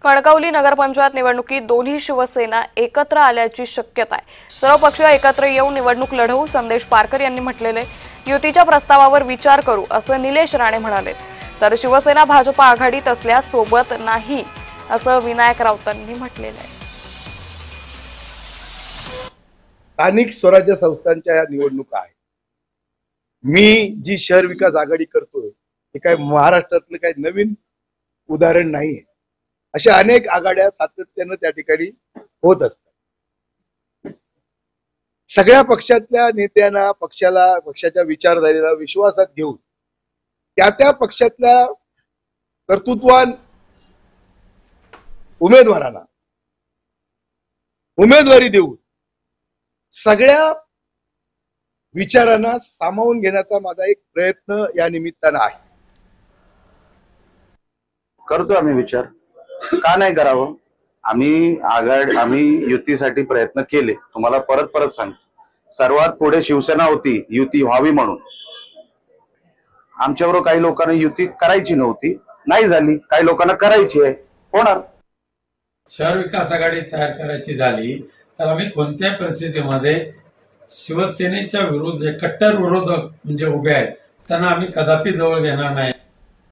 कणकवली नगरपंचायत निवडणुकीत दोन्ही शिवसेना एकत्र आल्याची शक्यता आहे। सर्व पक्ष एकत्र येऊन निवडणूक लढवू संदेश पारकर यांनी म्हटलेले। युतीच्या प्रस्तावावर विचार करू असं निलेश राणे म्हणाले। तर शिवसेना भाजप आघाडीत असल्यास सोबत नाही असं विनायक राऊतांनी म्हटलेलं आहे। स्थानिक स्वराज्य संस्थांच्या या निवडणुका आहेत। मी जी शहर विकास आघाडी करतोय हे काय महाराष्ट्रातलं काय नवीन उदाहरण नाहीये। अशा अनेक आघाड्या सातत्याने त्या ठिकाणी होत असतात। सगळ्या पक्षातल्या नेत्यांना पक्षाच्या विचारधारेला विश्वासात घेऊन त्या पक्षातल्या कर्तृत्ववान उमेदवारांना उमेदवारी देऊन सगळ्या विचारांना सामावून घेण्याचा माझा एक प्रयत्न या निमित्तानं आहे। करतो आम्ही विचार, का नाही करावं? आम्ही युतीसाठी प्रयत्न केले। तुम्हाला परत सांगतो, सर्वात पुढे शिवसेना होती युती व्हावी म्हणून। आमच्याबरोबर काही लोकांना युती करायची नव्हती, नाही झाली। काही लोकांना करायची आहे, होणार। शहर विकास आघाडी तयार करायची झाली तर आम्ही कोणत्याही परिस्थितीमध्ये शिवसेनेच्या विरुद्ध कट्टर विरोधक म्हणजे उभे आहेत त्यांना आम्ही कदापि जवळ घेणार नाही।